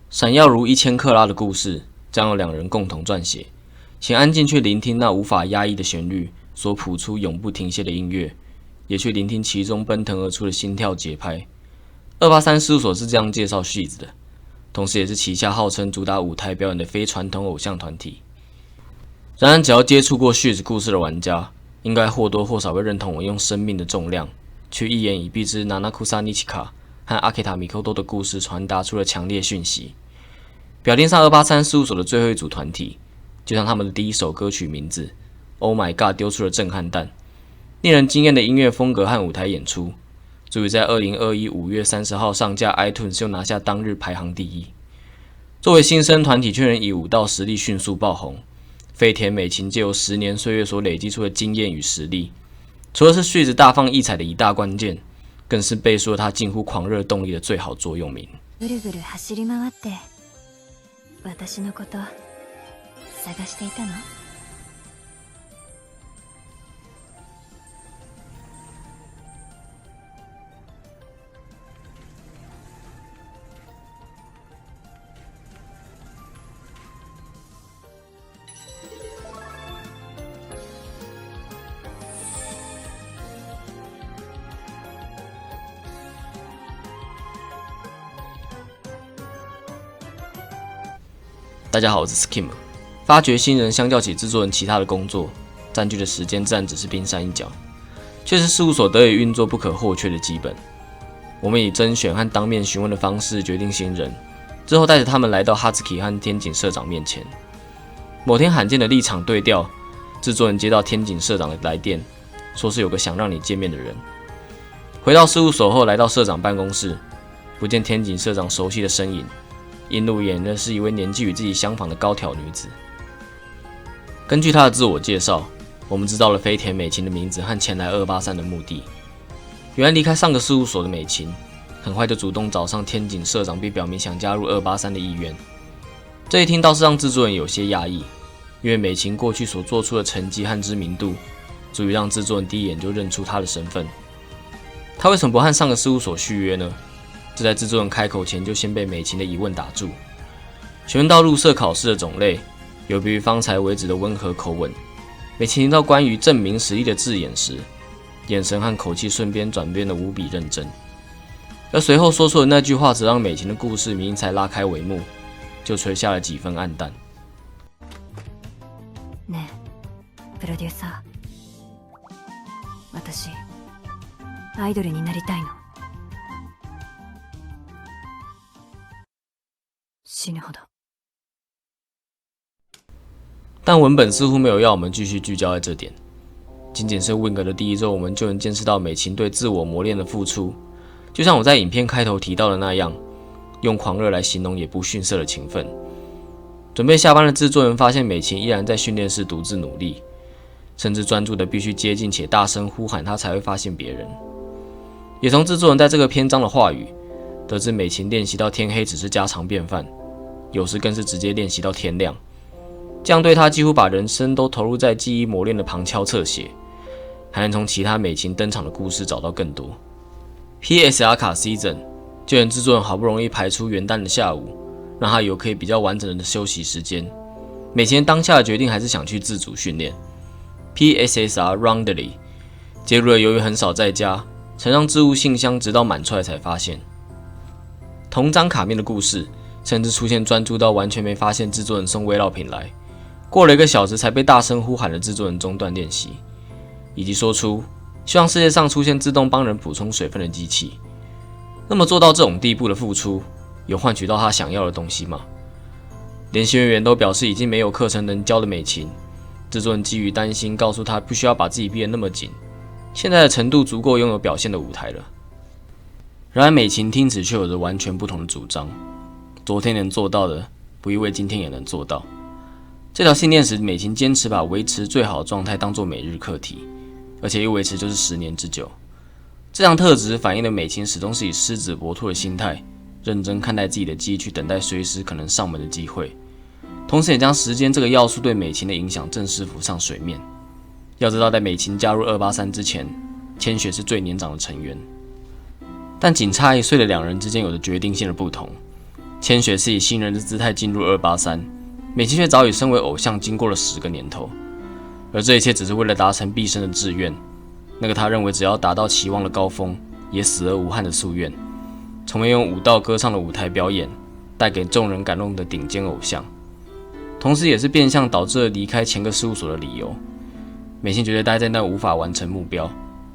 闪耀如1000克拉的故事将由2人共同撰写，请安静去聆听那无法压抑的旋律所谱出永不停歇的音乐，也去聆听其中奔腾而出的心跳节拍。283事务所是这样介绍续子的，同时也是旗下号称主打舞台表演的非传统偶像团体。然而，只要接触过续子故事的玩家，应该或多或少会认同我用生命的重量去一言以蔽之Nanakusa Nichika 和阿基塔米科多的故事传达出了强烈讯息。表定上283事务所的最后一组团体，就像他们的第一首歌曲名字 Oh My God 丢出了震撼弹，令人惊艳的音乐风格和舞台演出，足以在2021 5月30号上架 iTunes 又拿下当日排行第一。作为新生团体却能以舞蹈实力迅速爆红，飞田美琴借由10年岁月所累积出的经验与实力，除了是续子大放异彩的一大关键，更是背书了他近乎狂热动力的最好座右铭。ぐるぐる走り回って私のこと探していたの？大家好，我是 Skim。发掘新人相较起制作人其他的工作，占据的时间自然只是冰山一角，却是事务所得以运作不可或缺的基本。我们以甄选和当面询问的方式决定新人，之后带着他们来到 Hatsuki 和天井社长面前。某天罕见的立场对调，制作人接到天井社长的来电，说是有个想让你见面的人。回到事务所后，来到社长办公室，不见天井社长熟悉的身影。映入眼的是一位年纪与自己相仿的高挑女子。根据她的自我介绍，我们知道了飞田美琴的名字和前来283的目的。原来离开上个事务所的美琴，很快就主动找上天井社长，并表明想加入283的意愿。这一听倒是让制作人有些讶异，因为美琴过去所做出的成绩和知名度，足以让制作人第一眼就认出她的身份。她为什么不和上个事务所续约呢？这在制作人开口前就先被美琴的疑问打住。询问到入社考试的种类，有别于方才为止的温和口吻，美琴听到关于证明实力的字眼时，眼神和口气瞬间转变得无比认真。而随后说出的那句话，则让美琴的故事明明才拉开帷幕，就垂下了几分暗淡。ねえ、プロデューサー、私アイドルになりたいの。死ぬほど。但文本似乎没有要我们继续聚焦在这点，仅仅是 Wing 的第一周，我们就能见识到美琴对自我磨练的付出，就像我在影片开头提到的那样，用狂热来形容也不逊色的勤奋。准备下班的制作人发现美琴依然在训练室独自努力，甚至专注的必须接近且大声呼喊，他才会发现别人。也从制作人在这个篇章的话语，得知美琴练习到天黑只是家常便饭，有时更是直接练习到天亮。这样对他几乎把人生都投入在记忆磨练的旁敲侧写，还能从其他美琴登场的故事找到更多。PSR 卡 Season 就连制作人好不容易排出元旦的下午，让他有可以比较完整的休息时间，美琴当下的决定还是想去自主训练。PSSR Roundly 揭露了由于很少在家，曾让置物信箱直到满出来才发现。同张卡面的故事，甚至出现专注到完全没发现制作人送味道品来，过了1个小时才被大声呼喊的制作人中断练习，以及说出希望世界上出现自动帮人补充水分的机器。那么做到这种地步的付出，有换取到他想要的东西吗？连学员都表示已经没有课程能教的美琴，制作人基于担心告诉他不需要把自己逼得那么紧，现在的程度足够拥有表现的舞台了。然而美琴听此却有着完全不同的主张，昨天能做到的，不意味今天也能做到。这条信念使美琴坚持把维持最好的状态当作每日课题，而且一维持就是10年之久。这项特质反映了美琴始终是以狮子搏兔的心态，认真看待自己的记忆，去等待随时可能上门的机会。同时也将时间这个要素对美琴的影响正式浮上水面。要知道，在美琴加入283之前，千雪是最年长的成员，但仅差1岁的2人之间有着决定性的不同。千雪是以新人的姿态进入283，美琴却早已身为偶像经过了10个年头，而这一切只是为了达成毕生的志愿，那个他认为只要达到期望的高峰，也死而无憾的夙愿，从没用武道歌唱的舞台表演带给众人感动的顶尖偶像，同时也是变相导致了离开前个事务所的理由。美琴觉得待在那无法完成目标，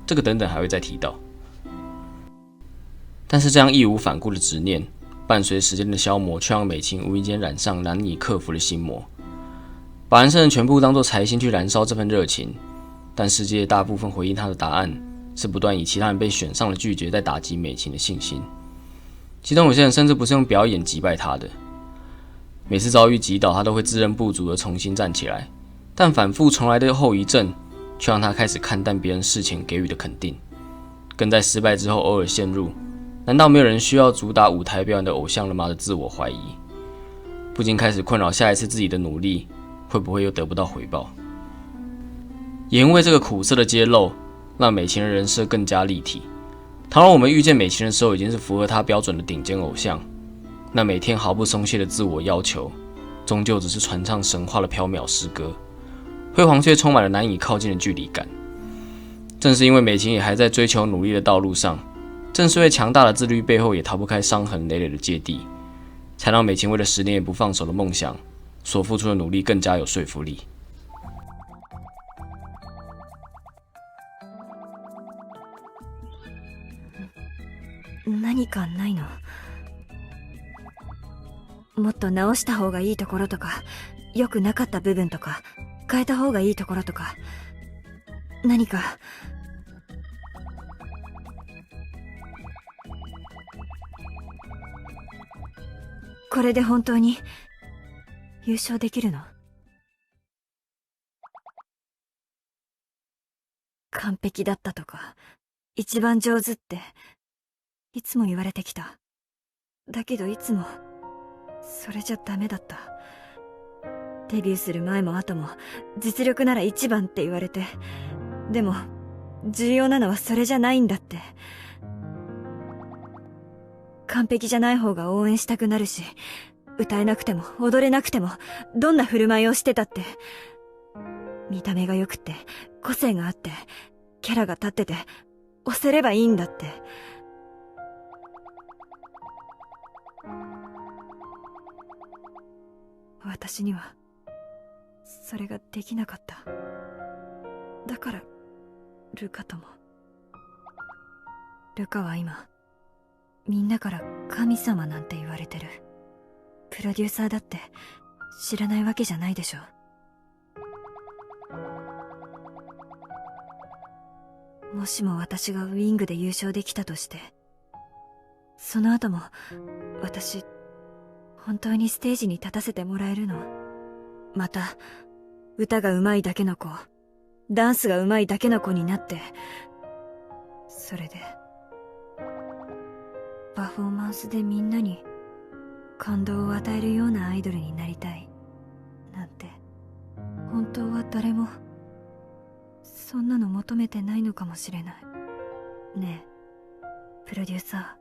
这个等等还会再提到。但是这样义无反顾的执念，伴随时间的消磨，却让美琴无意间染上难以克服的心魔，把人生的全部当作财星去燃烧这份热情。但世界大部分回应他的答案，是不断以其他人被选上的拒绝在打击美琴的信心。其中有些人甚至不是用表演击败他的，每次遭遇击倒，他都会自认不足而重新站起来，但反复重来的后遗症，却让他开始看淡别人事前给予的肯定，更在失败之后偶尔陷入难道没有人需要主打舞台表演的偶像了吗的自我怀疑，不禁开始困扰下一次自己的努力会不会又得不到回报。也因为这个苦涩的揭露，让美琴的人设更加立体。倘若我们遇见美琴的时候已经是符合她标准的顶尖偶像，那每天毫不松懈的自我要求，终究只是传唱神话的缥缈诗歌，辉煌却充满了难以靠近的距离感。正是因为美琴也还在追求努力的道路上，正是因为强大的自律背后也逃不开伤痕累累的芥蒂，才让美琴为了10年也不放手的梦想所付出的努力更加有说服力。何かないの？もっと直した方がいいところとか、良くなかった部分とか、変えた方がいいところとか、何か。これで本当に優勝できるの？完璧だったとか、一番上手っていつも言われてきた。だけどいつもそれじゃダメだった。デビューする前も後も実力なら一番って言われて、でも重要なのはそれじゃないんだって。完璧じゃない方が応援したくなるし、歌えなくても踊れなくてもどんな振る舞いをしてたって、見た目が良くて個性があってキャラが立ってて押せればいいんだって。私にはそれができなかった。だからルカとも。ルカは今みんなから神様なんて言われてる。プロデューサーだって知らないわけじゃないでしょ。もしも私がウィングで優勝できたとして、その後も私本当にステージに立たせてもらえるの？また歌が上手いだけの子、ダンスが上手いだけの子になって、それでパフォーマンスでみんなに感動を与えるようなアイドルになりたいなんて、本当は誰もそんなの求めてないのかもしれない。ねえプロデューサ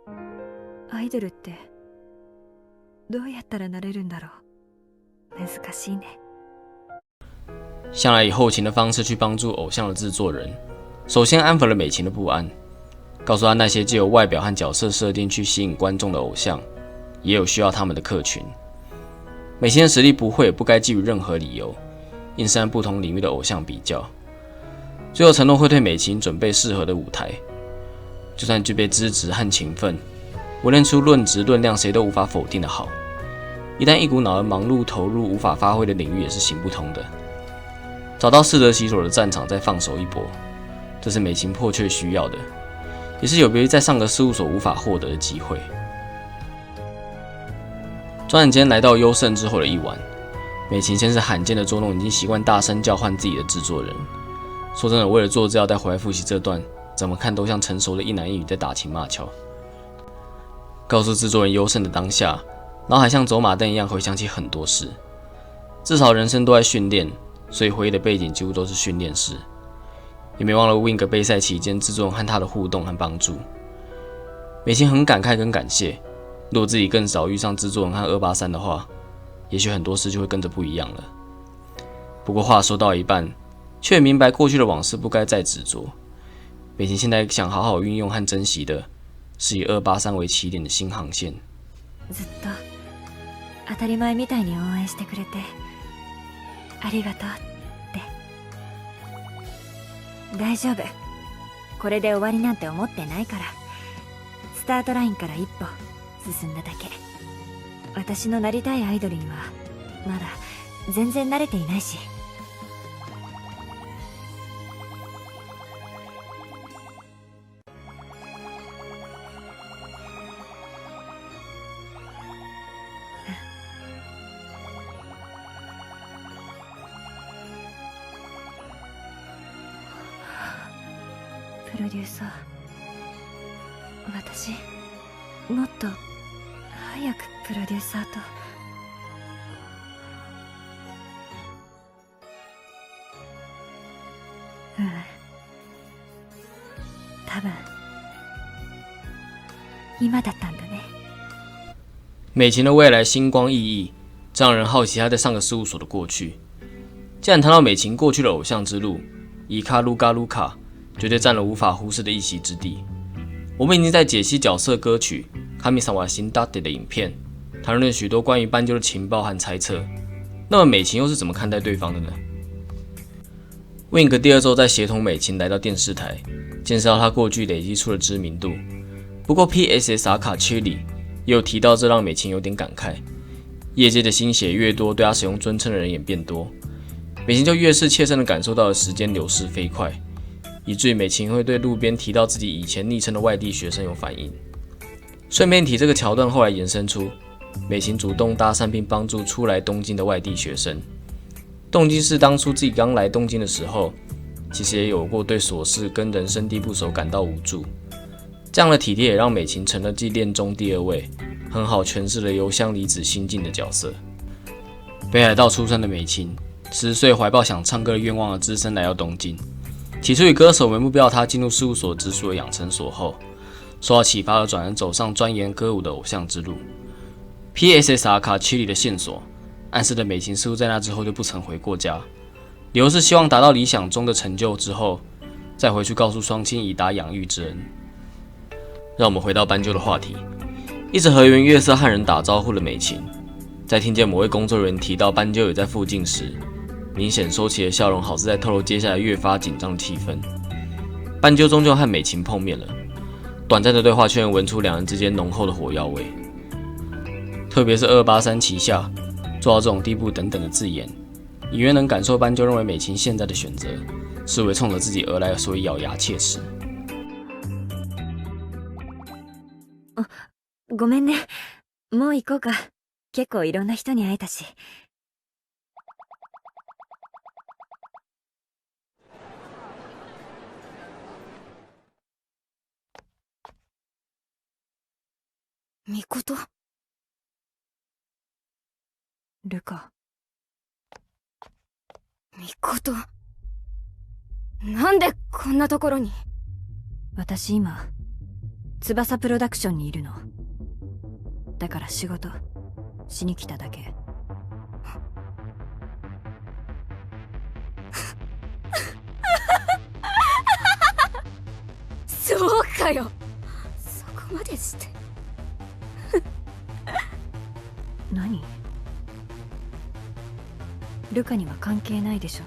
ー、アイドルってどうやったらなれるんだろう？難しいね。向来以后勤的方式去帮助偶像的制作人，首先安抚了美琴的不安，告诉他那些藉由外表和角色设定去吸引观众的偶像，也有需要他们的客群。美琴的实力不会也不该基于任何理由，硬是和不同领域的偶像比较。最后承诺会对美琴准备适合的舞台，就算具备资质和勤奋，磨练出论质论量谁都无法否定的好，一旦一股脑儿忙碌投入无法发挥的领域也是行不通的。找到适得其所的战场再放手一搏，这是美琴迫切需要的，也是有别于在上个事务所无法获得的机会。转眼间来到优胜之后的一晚，美琴先是罕见的捉弄已经习惯大声叫唤自己的制作人。说真的，为了做资料带回来复习这段，怎么看都像成熟的一男一女在打情骂俏。告诉制作人优胜的当下，脑海像走马灯一样回想起很多事。至少人生都在训练，所以回忆的背景几乎都是训练室。也没忘了 Wing 杯赛期间制作人和他的互动和帮助。美琴很感慨跟感谢，如果自己更少遇上制作人和283的话，也许很多事就会跟着不一样了。不过话说到一半，却明白过去的往事不该再执着。美琴现在想好好运用和珍惜的，是以283为起点的新航线。ずっと当たり前みたいに応援してくれてありがとうって。大丈夫。これで終わりなんて思ってないから。スタートラインから一歩進んだだけ。私のなりたいアイドルにはまだ全然慣れていないし。プロデューサー、私もっと早くプロデューサーと。多分今だったんだね。美琴的未来星光熠熠，这让人好奇她在上个事务所的过去。既然谈到美琴过去的偶像之路，伊卡卢嘎卢卡绝对占了无法忽视的一席之地。我们已经在解析角色歌曲《卡米萨瓦辛达德》的影片，谈论了许多关于斑鸠的情报和猜测。那么美琴又是怎么看待对方的呢？ Wink 第二周在协同美琴来到电视台，见识到她过去累积出的知名度。不过 PSS 卡切里也有提到，这让美琴有点感慨：业界的新血越多，对她使用尊称的人也变多，美琴就越是切身的感受到了时间流逝飞快，以至于美琴会对路边提到自己以前昵称的外地学生有反应。顺便提这个桥段，后来延伸出美琴主动搭讪并帮助初来东京的外地学生。 动机是当初自己刚来东京的时候，其实也有过对琐事跟人生地不熟感到无助。这样的体贴也让美琴成了继恋中第二位，很好诠释了邮箱离子心境的角色。北海道出生的美琴，10岁怀抱想唱歌的愿望而只身来到东京。起初以歌手为目标，她进入事务所直属的养成所后，受到启发而转而走上钻研歌舞的偶像之路。PSS 卡切里的线索。 暗示的美琴似乎在那之后就不曾回过家，理由是希望达到理想中的成就之后，再回去告诉双亲以达养育之恩。让我们回到斑鸠的话题，一直和原月色和人打招呼的美琴，在听见某位工作人员提到斑鸠也在附近时，明显收起了笑容，好似在透露接下来越发紧张的气氛。斑鸠终究和美琴碰面了，短暂的对话却能闻出两人之间浓厚的火药味，特别是283旗下。 做到这种地步等等的字眼，隐约能感受斑鸠认为美琴现在的选择是为冲着自己而来，所以咬牙切齿。ごめんね。もう行こうか。結構いろんな人に会えたし。みこと。 ルカ。みこと。なんでこんなところに。私今、翼プロダクションにいるの。だから仕事しに来ただけ。そうかよ。そこまでして。何？ ルカには関係ないでしょ。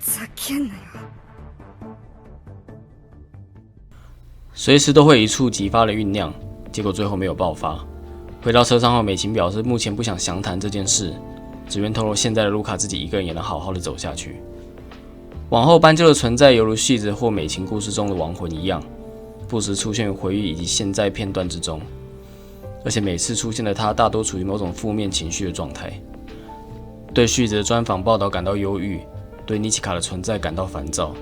ふざけんなよ。随时都会一触即发的酝酿，结果最后没有爆发。 回到车上后，美琴表示目前不想详谈这件事，只愿透露现在的卢卡自己一个人也能好好的走下去。往后斑鸠的存在犹如戏子或美琴故事中的亡魂一样，不时出现于回忆以及现在片段之中，而且每次出现的他大多处于某种负面情绪的状态，对续子的专访报道感到忧郁，对尼奇卡的存在感到烦躁，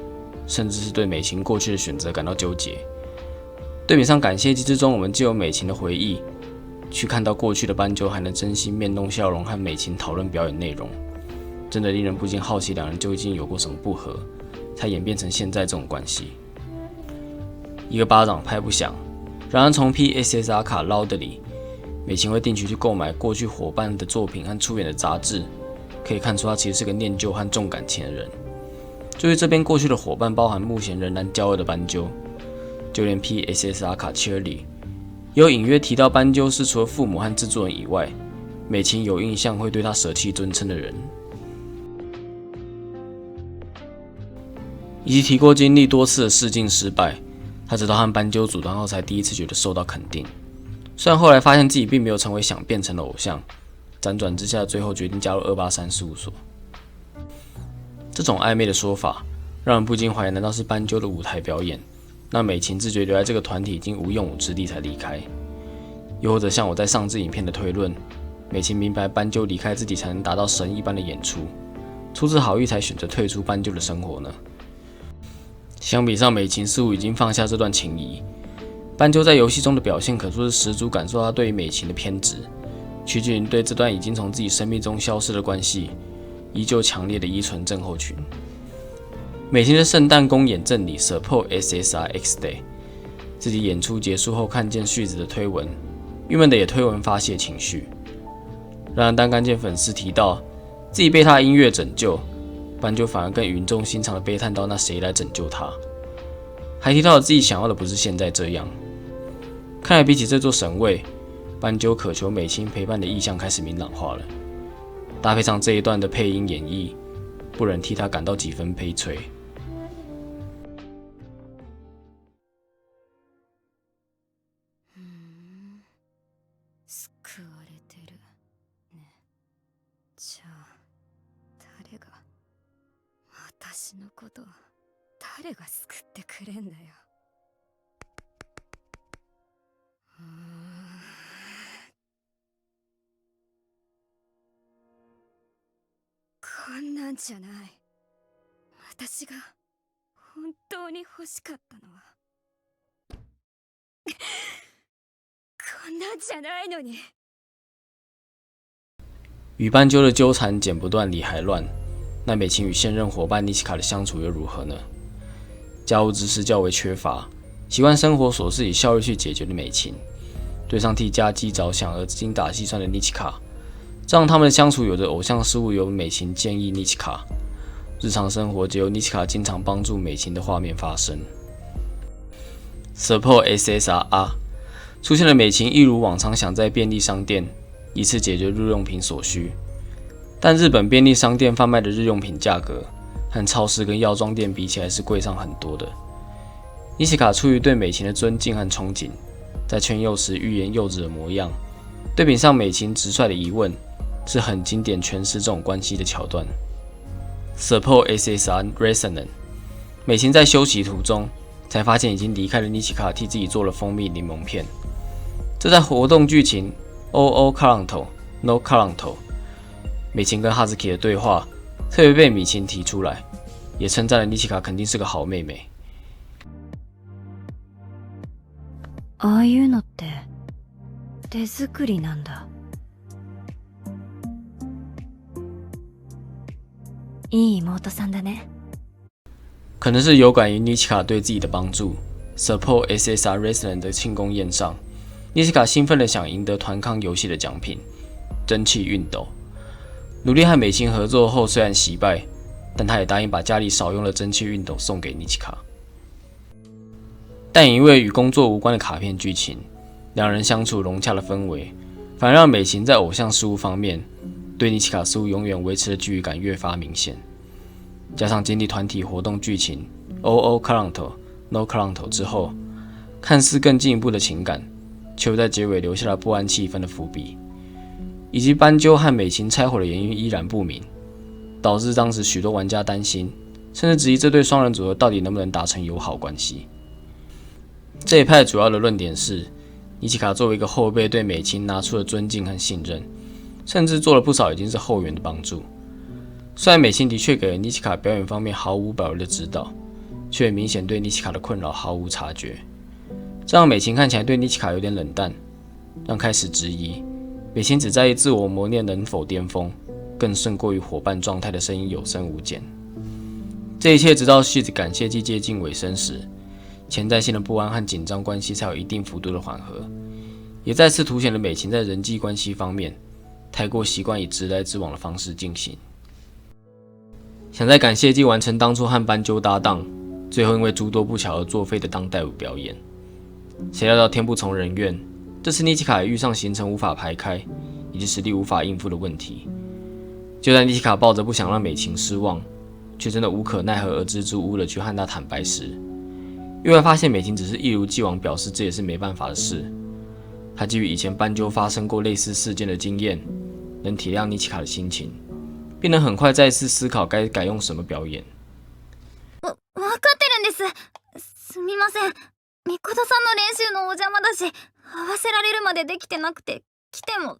甚至是对美琴过去的选择感到纠结。对比上感谢祭之中，我们借由美琴的回忆，去看到过去的斑鸠还能真心面露笑容和美琴讨论表演内容，真的令人不禁好奇两人究竟有过什么不和，才演变成现在这种关系。一个巴掌拍不响，然而从 PSSR 卡捞的里，美琴会定期去购买过去伙伴的作品和出演的杂志，可以看出他其实是个念旧和重感情的人。至于这边过去的伙伴，包含目前仍然骄傲的斑鸠，就连 PSSR 卡切里也有隐约提到斑鸠是除了父母和制作人以外，美琴有印象会对他舍弃尊称的人，以及提过经历多次的试镜失败，他直到和斑鸠组团后才第一次觉得受到肯定。虽然后来发现自己并没有成为想变成的偶像，辗转之下最后决定加入283事务所。这种暧昧的说法，让人不禁怀疑：难道是斑鸠的舞台表演，让美琴自觉留在这个团体已经无用武之地才离开？又或者像我在上支影片的推论，美琴明白斑鸠离开自己才能达到神一般的演出，出自好意才选择退出斑鸠的生活呢？相比上，美琴似乎已经放下这段情谊。斑鸠在游戏中的表现可说是十足感受到他对于美琴的偏执，曲俊对这段已经从自己生命中消失的关系依旧强烈的依存症候群。美琴的圣诞公演赠礼 Support SSR X Day， 自己演出结束后看见续子的推文，郁闷的也推文发泄情绪。然而当看见粉丝提到自己被他的音乐拯救，斑鸠反而更语重心长的悲叹到：那谁来拯救他？还提到了自己想要的不是现在这样。看来比起这座神位，斑鸠渴求美琴陪伴的意向开始明朗化了。搭配上这一段的配音演绎，不忍替他感到几分悲催。救われてるね。じゃあ誰が私のこと誰が救ってくれんだよ。こんなんじゃない。私が本当に欲しかったのはこんなんじゃないのに。与斑鸠的纠缠剪不断，理还乱。那美琴与现任伙伴妮奇卡的相处又如何呢？家务知识较为缺乏，习惯生活琐事以效率去解决的美琴，对上替家计着想而精打细算的妮奇卡，这让他们的相处有着偶像事务由美琴建议妮奇卡，日常生活皆由妮奇卡经常帮助美琴的画面发生。Support SSR 出现了美琴一如往常想在便利商店一次解决日用品所需，但日本便利商店贩卖的日用品价格和超市跟药妆店比起来是贵上很多的。妮奇卡出于对美琴的尊敬和憧憬，在劝诱时欲言又止的模样，对比上美琴直率的疑问，是很经典诠释这种关系的桥段。Support SSR Resonant， 美琴在休息途中才发现已经离开了妮奇卡，替自己做了蜂蜜柠檬片。这在活动剧情 OO Caranto No Caranto， 美琴跟哈兹基的对话特别被米琴提出来，也称赞了妮奇卡肯定是个好妹妹。ああいうのって手作りなんだ。いい妹さんだね。可能是有感于妮奇卡对自己的帮助 ，Support SSR Wrestling 的庆功宴上，妮奇卡兴奋地想赢得团康游戏的奖品——蒸汽熨斗。努力和美琴合作后，虽然惜败，但他也答应把家里少用的蒸汽熨斗送给妮奇卡。但因为与工作无关的卡片剧情，两人相处融洽的氛围，反而让美琴在偶像事务方面对妮奇卡似乎永远维持的距离感越发明显。加上经历团体活动剧情 OO Caranto No Caranto 之后，看似更进一步的情感，却又在结尾留下了不安气氛的伏笔，以及斑鸠和美琴拆伙的原因依然不明，导致当时许多玩家担心，甚至质疑这对双人组合到底能不能达成友好关系。这一派主要的论点是，妮奇卡作为一个后辈，对美琴拿出了尊敬和信任，甚至做了不少已经是后援的帮助。虽然美琴的确给了妮奇卡表演方面毫无保留的指导，却也明显对妮奇卡的困扰毫无察觉。这让美琴看起来对妮奇卡有点冷淡，让开始质疑美琴只在意自我磨练能否巅峰，更胜过于伙伴状态的声音有增无减。这一切直到续子感谢季接近尾声时，潜在性的不安和紧张关系才有一定幅度的缓和，也再次凸显了美琴在人际关系方面太过习惯以直来直往的方式进行。想在感谢季完成当初和斑鸠搭档，最后因为诸多不巧而作废的当代舞表演，谁料到天不从人愿，这次妮奇卡也遇上行程无法排开以及实力无法应付的问题。就在妮奇卡抱着不想让美琴失望，却真的无可奈何而支支吾吾的去和她坦白时，意外发现美琴只是一如既往表示这也是没办法的事。她基于以前斑鸠发生过类似事件的经验，能体谅妮奇卡的心情，并能很快再次思考该改用什么表演。わかってるんです。すみません。みことさんの練習のお邪魔だし、合わせられるまでできてなくて、来ても、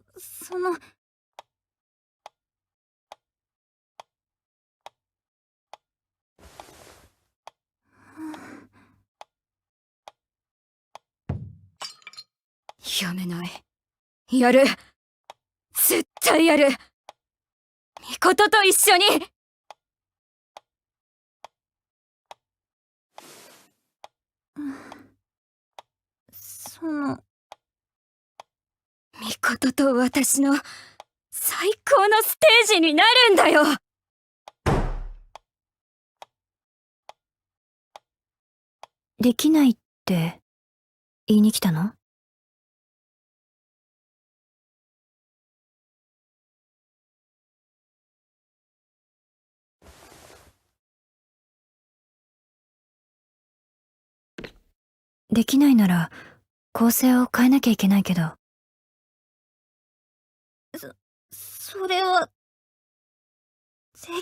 やめない。やる。絶対やる。みことと一緒に。みことと私の最高のステージになるんだよ。できないって言いに来たの？できないなら構成を変えなきゃいけないけど。それは、で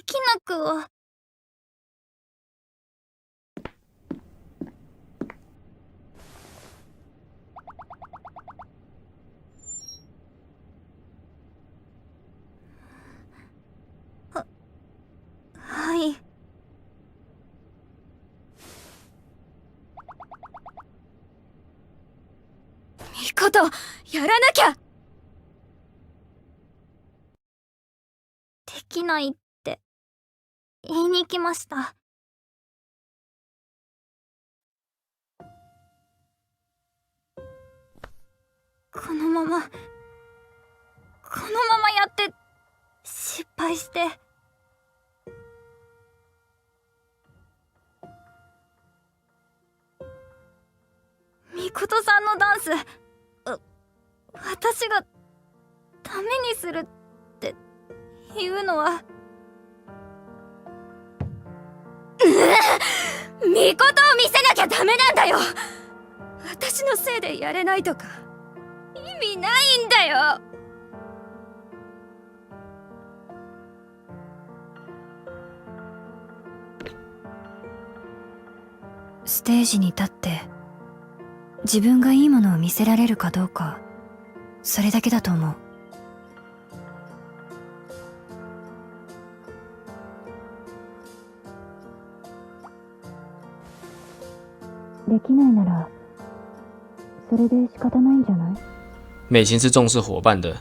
きなくは。はい。みこと、やらなきゃ！できないって言いに来ました。このままやって失敗して、みことさんのダンス、私がダメにするっていうのは。みことを見せなきゃダメなんだよ。私のせいでやれないとか意味ないんだよ。ステージに立って自分がいいものを見せられるかどうか、それだけだと思う。できないならそれで仕方ないんじゃない？美琴是重视伙伴的，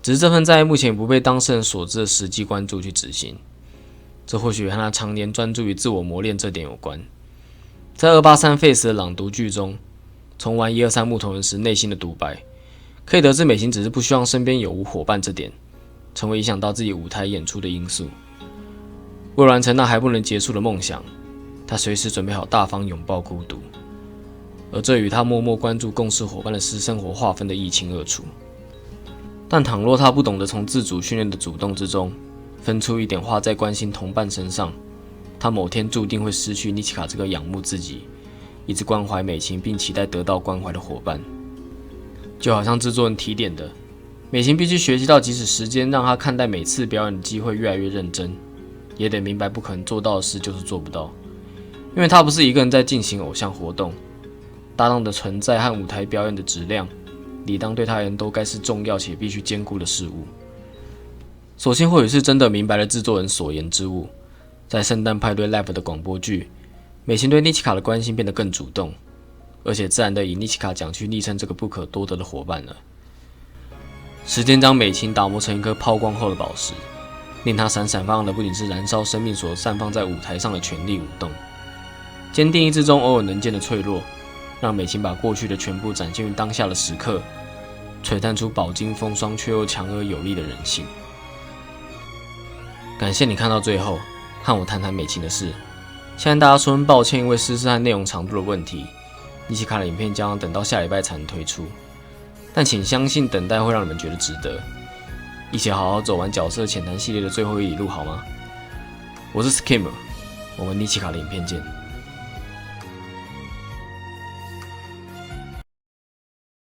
只是这份在目前不被当事人所知的实际关注去执行，这或许和他常年专注于自我磨练这点有关。在283 Face 的朗读剧中，重玩123木头人时内心的独白，可以得知美琴只是不希望身边有无伙伴这点成为影响到自己舞台演出的因素。为完成那还不能结束的梦想，他随时准备好大方拥抱孤独，而这与他默默关注共事伙伴的私生活划分得一清二楚。但倘若他不懂得从自主训练的主动之中分出一点花在关心同伴身上，他某天注定会失去妮奇卡这个仰慕自己、一直关怀美琴并期待得到关怀的伙伴。就好像制作人提点的，美琴必须学习到，即使时间让他看待每次表演的机会越来越认真，也得明白不可能做到的事就是做不到，因为他不是一个人在进行偶像活动，搭档的存在和舞台表演的质量，理当对他而言都该是重要且必须兼顾的事物。所幸或许是真的明白了制作人所言之物，在圣诞派对 Live 的广播剧，美琴对妮奇卡的关心变得更主动，而且自然的以尼奇卡奖去昵称这个不可多得的伙伴了。时间将美琴打磨成一颗抛光后的宝石，令它闪闪发亮的不仅是燃烧生命所散放在舞台上的全力舞动，坚定意志中偶尔能见的脆弱，让美琴把过去的全部展现于当下的时刻，璀璨出饱经风霜却又强而有力的人性。感谢你看到最后，和我谈谈美琴的事。现在大家说声抱歉，因为诗诗和内容长度的问题，尼奇卡的影片将要等到下礼拜才能推出。但请相信，等待会让你们觉得值得。一起好好走完角色浅谈系列的最后一里路，好吗？我是 Skimmer，我们尼奇卡的影片见。